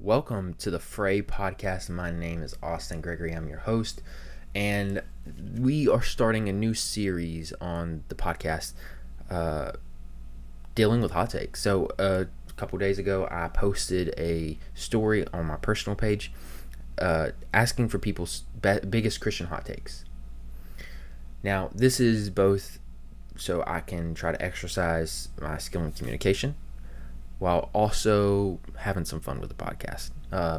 Welcome to the Fray podcast. My name is Austin Gregory. I'm your host, and we are starting a new series on the podcast dealing with hot takes. So, a couple days ago, I posted a story on my personal page asking for people's biggest Christian hot takes. Now, this is both so I can try to exercise my skill in communication while also having some fun with the podcast,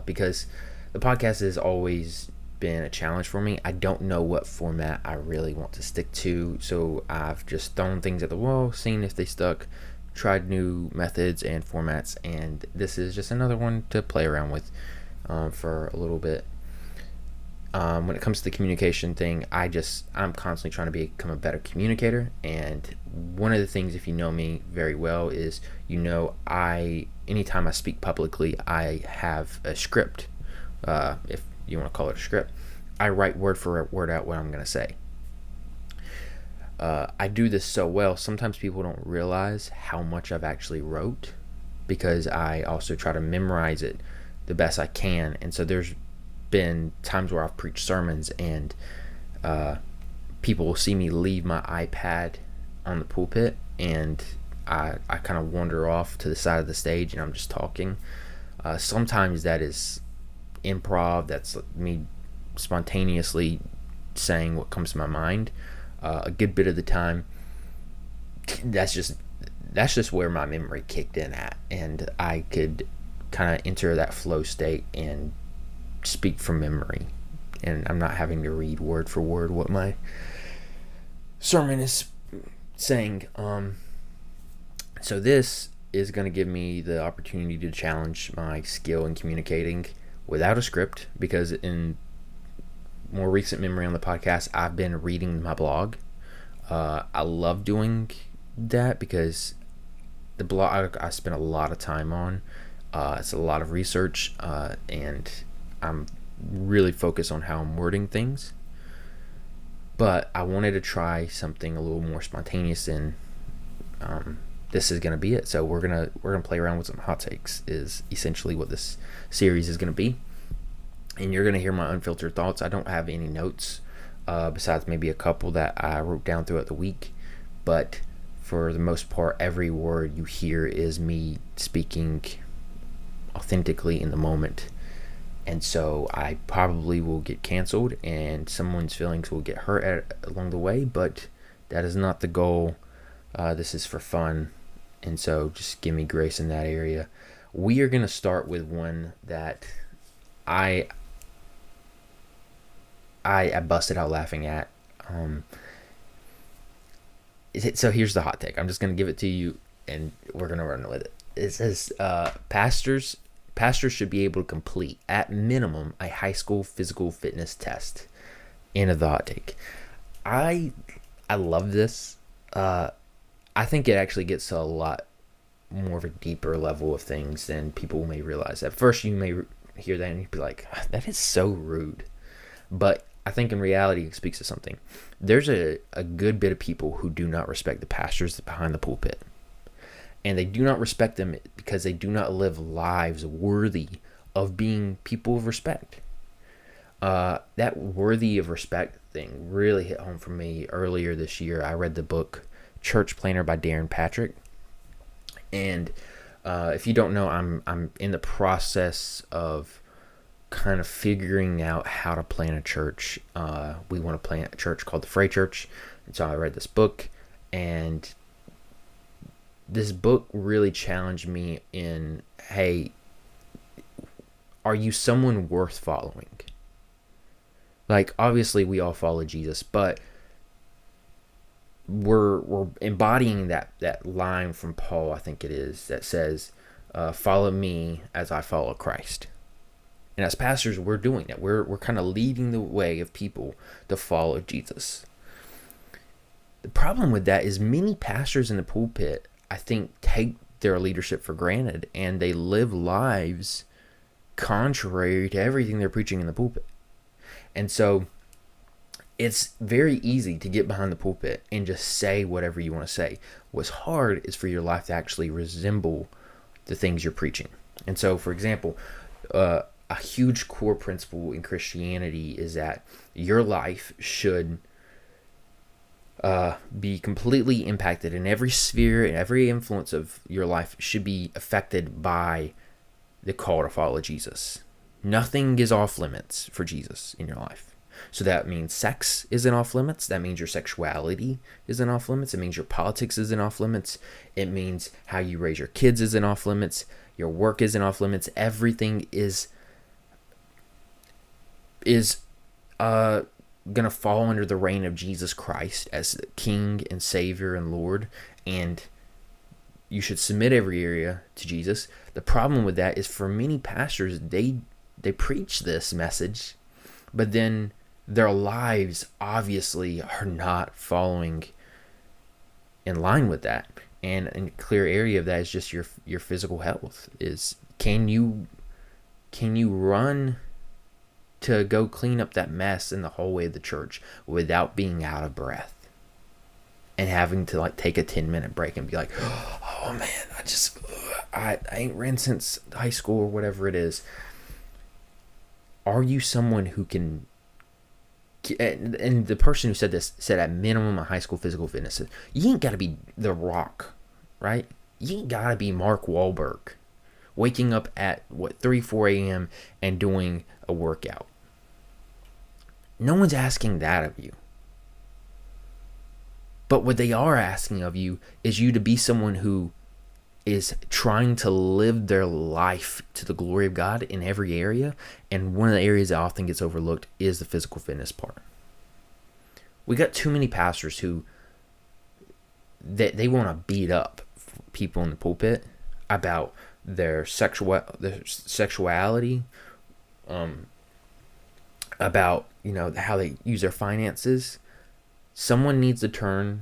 because the podcast has always been a challenge for me. I don't know what format I really want to stick to, so I've just thrown things at the wall, seen if they stuck, tried new methods and formats, and this is just another one to play around with for a little bit. When it comes to the communication thing, I'm constantly trying to become a better communicator. And one of the things, if you know me very well, is anytime I speak publicly, I have a script. If you want to call it a script, I write word for word out what I'm going to say. I do this so well, sometimes people don't realize how much I've actually wrote, because I also try to memorize it the best I can. And so there's been times where I've preached sermons and people will see me leave my iPad on the pulpit, and I kind of wander off to the side of the stage and I'm just talking. Sometimes that is improv, that's me spontaneously saying what comes to my mind. A good bit of the time, that's just where my memory kicked in at, and I could kind of enter that flow state and speak from memory, and I'm not having to read word for word what my sermon is saying. So this is going to give me the opportunity to challenge my skill in communicating without a script, because in more recent memory on the podcast, I've been reading my blog. I love doing that because the blog I spent a lot of time on. It's a lot of research, and I'm really focused on how I'm wording things. But I wanted to try something a little more spontaneous, and this is gonna be it. So we're gonna play around with some hot takes, is essentially what this series is gonna be. And you're gonna hear my unfiltered thoughts. I don't have any notes besides maybe a couple that I wrote down throughout the week, but for the most part, every word you hear is me speaking authentically in the moment. And so I probably will get canceled and someone's feelings will get hurt along the way, but that is not the goal. This is for fun, and so just give me grace in that area. We are going to start with one that I busted out laughing at. So here's the hot take. I'm just going to give it to you and we're going to run with it. It says pastors should be able to complete, at minimum, a high school physical fitness test. End of the hot take. I love this. I think it actually gets to a lot more of a deeper level of things than people may realize. At first, you may hear that and you'd be like, that is so rude. But I think in reality, it speaks to something. There's a good bit of people who do not respect the pastors behind the pulpit. And they do not respect them because they do not live lives worthy of being people of respect. That worthy of respect thing really hit home for me earlier this year. I read the book Church Planner by Darren Patrick. And if you don't know, I'm in the process of kind of figuring out how to plan a church. We want to plant a church called the Fray Church. And so I read this book, and this book really challenged me in, hey, are you someone worth following? Like, obviously we all follow Jesus, but we're embodying that line from Paul, I think it is, that says, follow me as I follow Christ. And as pastors, we're doing that. We're kind of leading the way of people to follow Jesus. The problem with that is many pastors in the pulpit, I think, take their leadership for granted, and they live lives contrary to everything they're preaching in the pulpit. And so it's very easy to get behind the pulpit and just say whatever you want to say. What's hard is for your life to actually resemble the things you're preaching. And so, for example, A huge core principle in Christianity is that your life should be completely impacted, in every sphere and every influence of your life should be affected by the call to follow Jesus. Nothing is off limits for Jesus in your life. So that means sex isn't off limits. That means your sexuality isn't off limits. It means your politics isn't off limits. It means how you raise your kids isn't off limits. Your work isn't off limits. Everything is gonna fall under the reign of Jesus Christ as King and Savior and Lord, and you should submit every area to Jesus. The problem with that is, for many pastors, they preach this message, but then their lives obviously are not following in line with that. And a clear area of that is just your physical health. Is can you run to go clean up that mess in the hallway of the church without being out of breath and having to like take a 10-minute break and be like, oh man, I ain't ran since high school or whatever it is. Are you someone who can, and the person who said this said at minimum a high school physical fitness, you ain't got to be The Rock, right? You ain't got to be Mark Wahlberg waking up at 4 a.m. and doing a workout. No one's asking that of you. But what they are asking of you is you to be someone who is trying to live their life to the glory of God in every area. And one of the areas that often gets overlooked is the physical fitness part. We got too many pastors who they want to beat up people in the pulpit about their sexuality, about how they use their finances. Someone needs to turn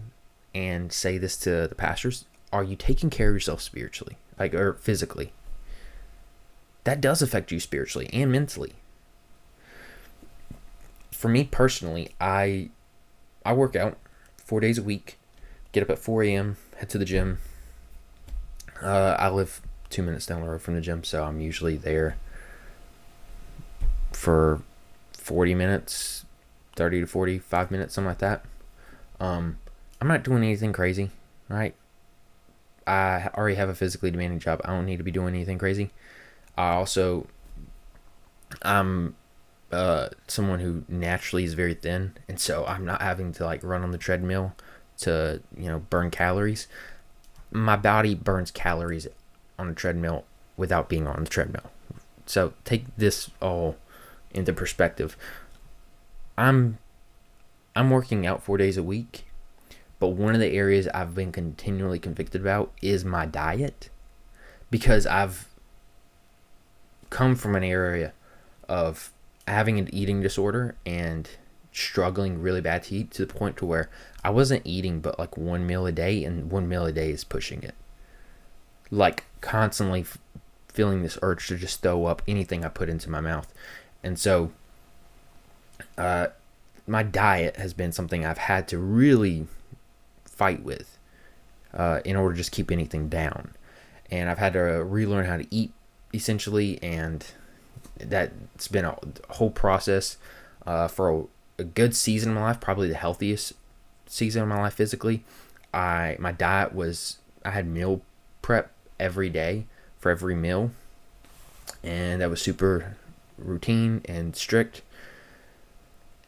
and say this to the pastors: are you taking care of yourself spiritually, or physically? That does affect you spiritually and mentally. For me personally, I work out 4 days a week, get up at 4 a.m., head to the gym. I live 2 minutes down the road from the gym, so I'm usually there for 40 minutes, 30 to 45 minutes, something like that. I'm not doing anything crazy, right? I already have a physically demanding job. I don't need to be doing anything crazy. I'm someone who naturally is very thin, and so I'm not having to run on the treadmill to burn calories. My body burns calories on a treadmill without being on the treadmill. So take this all into perspective. I'm working out 4 days a week, but one of the areas I've been continually convicted about is my diet, because I've come from an area of having an eating disorder and struggling really bad to eat, to the point to where I wasn't eating but one meal a day, and 1 meal a day is pushing it. Constantly feeling this urge to just throw up anything I put into my mouth. And so my diet has been something I've had to really fight with in order to just keep anything down. And I've had to relearn how to eat, essentially, and that's been a whole process for a good season of my life, probably the healthiest season of my life physically. My diet was, I had meal prep every day for every meal, and that was super routine and strict,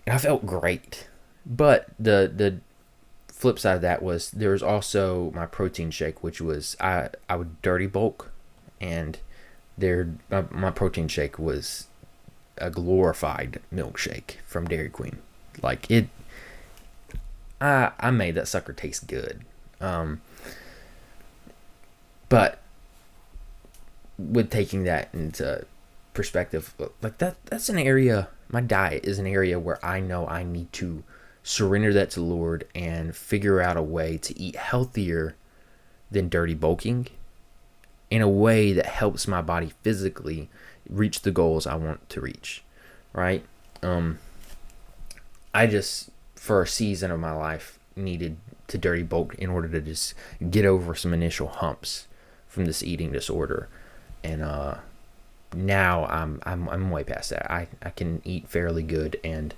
and I felt great. But the flip side of that was there was also my protein shake, which was I would dirty bulk, and my protein shake was a glorified milkshake from Dairy Queen. I made that sucker taste good. But with taking that into perspective, that's an area, my diet is an area where I know I need to surrender that to the Lord and figure out a way to eat healthier than dirty bulking, in a way that helps my body physically reach the goals I want to reach, right? I just, for a season of my life, needed to dirty bulk in order to just get over some initial humps from this eating disorder, and now I'm way past that. I can eat fairly good, and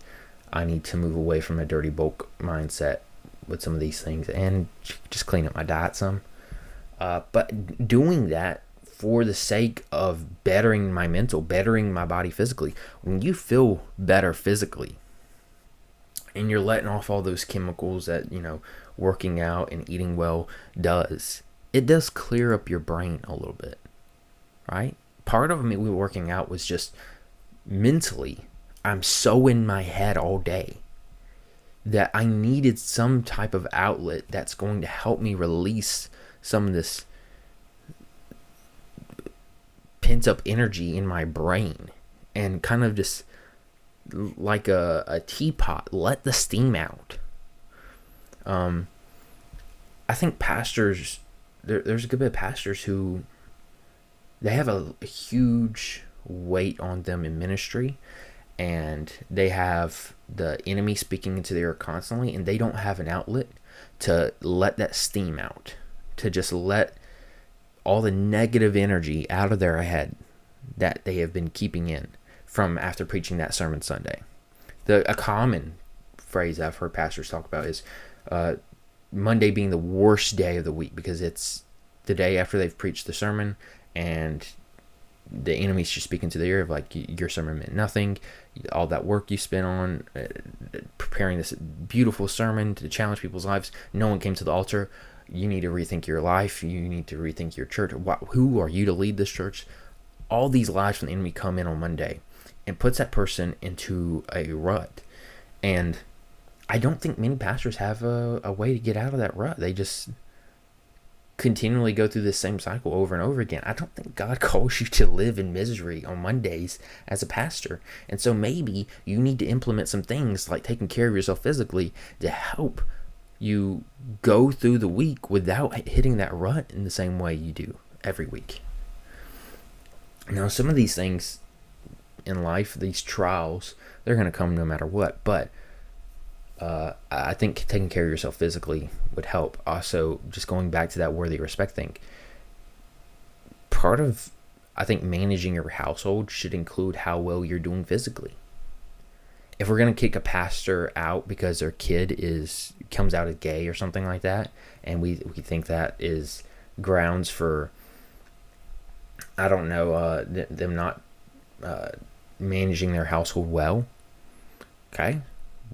I need to move away from a dirty bulk mindset with some of these things and just clean up my diet some. But doing that for the sake of bettering my mental, bettering my body physically. When you feel better physically and you're letting off all those chemicals that, working out and eating well does, it does clear up your brain a little bit, right? Part of me working out was just mentally, I'm so in my head all day that I needed some type of outlet that's going to help me release some of this pent up energy in my brain and kind of just like a teapot, let the steam out. I think pastors, there's a good bit of pastors who they have a huge weight on them in ministry, and they have the enemy speaking into their ear constantly, and they don't have an outlet to let that steam out, to just let all the negative energy out of their head that they have been keeping in from after preaching that sermon Sunday. A common phrase I've heard pastors talk about is Monday being the worst day of the week because it's the day after they've preached the sermon and the enemy's just speaking to the ear of like, your sermon meant nothing. All that work you spent on preparing this beautiful sermon to challenge people's lives, no one came to the altar. You need to rethink your life. You need to rethink your church. Who are you to lead this church? All these lies from the enemy come in on Monday and puts that person into a rut. And I don't think many pastors have a way to get out of that rut. They just continually go through this same cycle over and over again. I don't think God calls you to live in misery on Mondays as a pastor. And so maybe you need to implement some things like taking care of yourself physically to help you go through the week without hitting that rut in the same way you do every week. Now, some of these things in life, these trials, they're going to come no matter what. But I think taking care of yourself physically would help. Also, just going back to that worthy respect thing, part of, I think, managing your household should include how well you're doing physically. If we're going to kick a pastor out because their kid comes out as gay or something like that, and we think that is grounds for, I don't know, them not managing their household well, okay?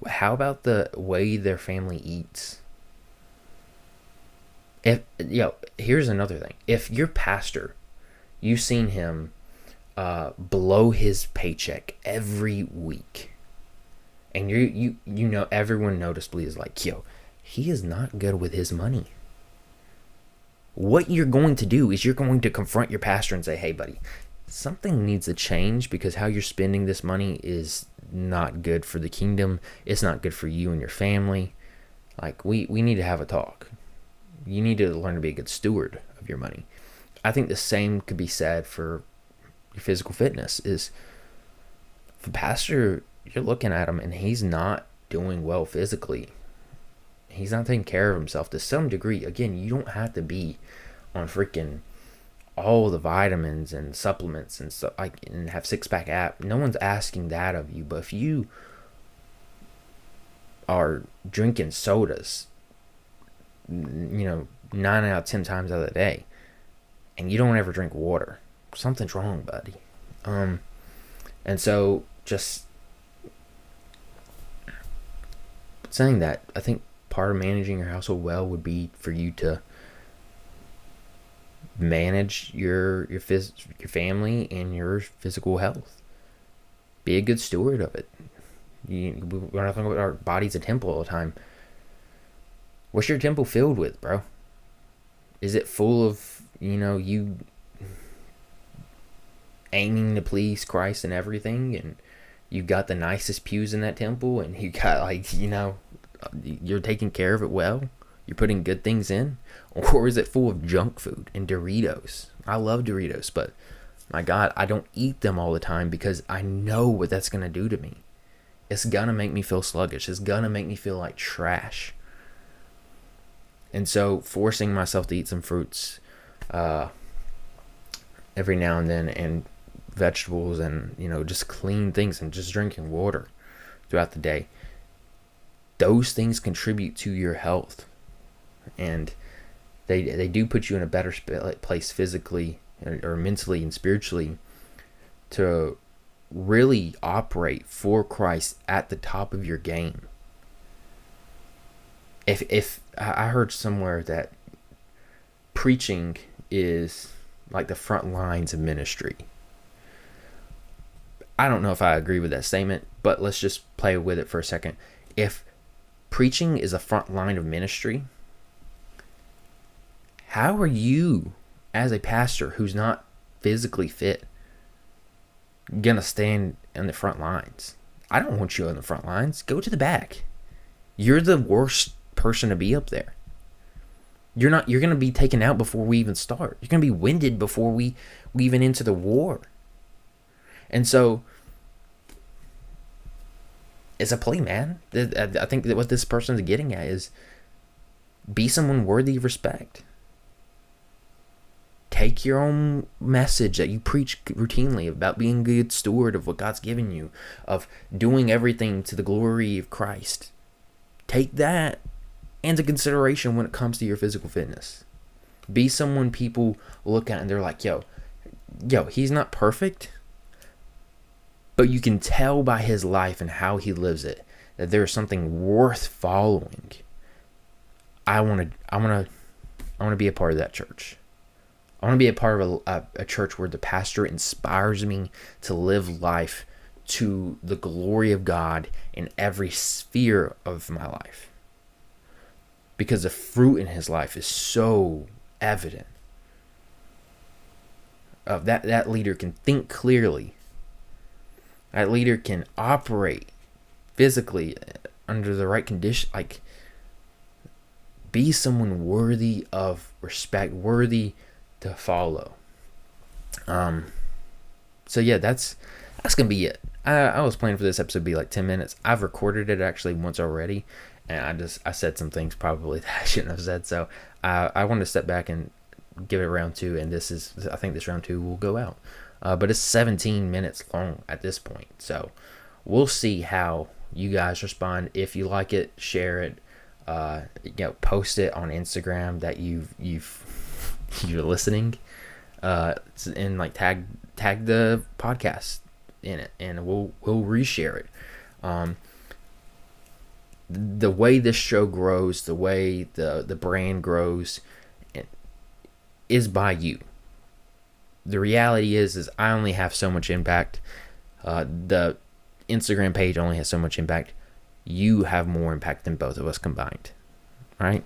How about the way their family eats? Here's another thing. If your pastor, you've seen him blow his paycheck every week, and you know everyone noticeably is like, he is not good with his money. What you're going to do is you're going to confront your pastor and say, hey, buddy, something needs to change because how you're spending this money is not good for the kingdom. It's not good for you and your family. Like, we need to have a talk. You need to learn to be a good steward of your money. I think the same could be said for your physical fitness. Is if a pastor, you're looking at him and he's not doing well physically, he's not taking care of himself to some degree. Again, you don't have to be on freaking all the vitamins and supplements and stuff and have six-pack app. No one's asking that of you. But if you are drinking sodas, 9 out of 10 times out of the day, and you don't ever drink water, something's wrong, buddy. And so just saying that, I think part of managing your household well would be for you to manage your family and your physical health. Be a good steward of it. We're not talking about our body's a temple all the time. What's your temple filled with, bro? Is it full of, you aiming to please Christ and everything, and you got the nicest pews in that temple, and you got you're taking care of it well? You're putting good things in? Or is it full of junk food and Doritos? I love Doritos, but my God, I don't eat them all the time because I know what that's going to do to me. It's going to make me feel sluggish. It's going to make me feel like trash. And so forcing myself to eat some fruits every now and then and vegetables and, just clean things and just drinking water throughout the day. Those things contribute to your health, and they do put you in a better place physically or mentally and spiritually to really operate for Christ at the top of your game. If I heard somewhere that preaching is like the front lines of ministry. I don't know if I agree with that statement, but let's just play with it for a second. If preaching is a front line of ministry, how are you, as a pastor who's not physically fit, gonna stand in the front lines? I don't want you on the front lines. Go to the back. You're the worst person to be up there. You're gonna be taken out before we even start. You're gonna be winded before we even enter the war. And so it's a plea, man. I think that what this person is getting at is be someone worthy of respect. Take your own message that you preach routinely about being a good steward of what God's given you, of doing everything to the glory of Christ. Take that into consideration when it comes to your physical fitness. Be someone people look at and they're like, yo, he's not perfect, but you can tell by his life and how he lives it that there's something worth following. I want to be a part of that church. I want to be a part of a church where the pastor inspires me to live life to the glory of God in every sphere of my life. Because the fruit in his life is so evident. That leader can think clearly. That leader can operate physically under the right condition. Like, be someone worthy of respect, worthy to follow. So yeah, that's gonna be it. I was planning for this episode to be like 10 minutes. I've recorded it actually once already, and I said some things probably that I shouldn't have said. So I wanted to step back and give it round 2, and I think this round 2 will go out. But it's 17 minutes long at this point, so we'll see how you guys respond. If you like it, share it. Post it on Instagram that you're listening, and like tag the podcast in it, and we'll reshare it. The way this show grows, the way the brand grows, is by you. The reality is I only have so much impact. The Instagram page only has so much impact. You have more impact than both of us combined, right?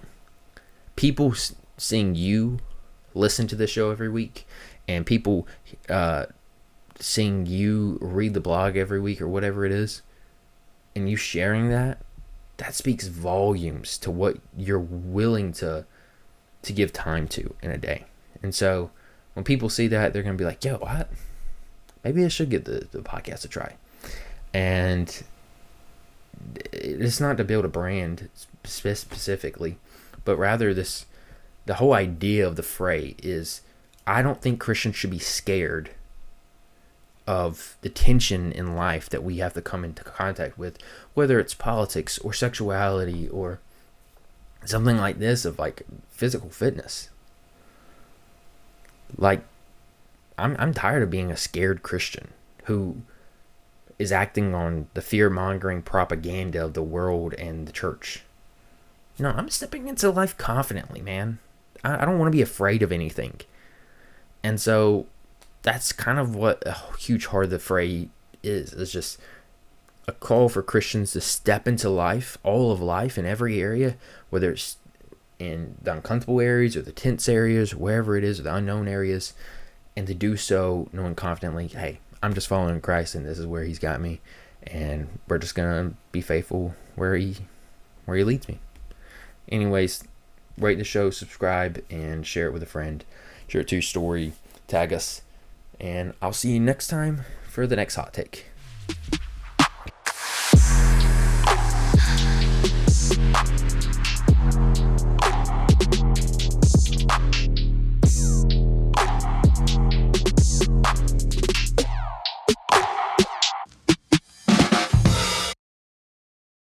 People seeing you listen to the show every week, and people seeing you read the blog every week or whatever it is, and you sharing that speaks volumes to what you're willing to give time to in a day. And so when people see that, they're going to be like, yo, what? Maybe I should give the podcast a try. And it's not to build a brand specifically, but rather the whole idea of the fray is, I don't think Christians should be scared of the tension in life that we have to come into contact with, whether it's politics or sexuality or something like this, of like physical fitness. Like, I'm tired of being a scared Christian who is acting on the fear-mongering propaganda of the world and the church. No, I'm stepping into life confidently, man. I don't want to be afraid of anything. And so that's kind of what a huge part of the fray is. It's just a call for Christians to step into life, all of life in every area, whether it's in the uncomfortable areas or the tense areas, wherever it is, or the unknown areas, and to do so knowing confidently, hey, I'm just following Christ and this is where he's got me, and we're just going to be faithful where he leads me. Anyways, rate the show, subscribe, and share it with a friend. Share it to your story, tag us, and I'll see you next time for the next hot take.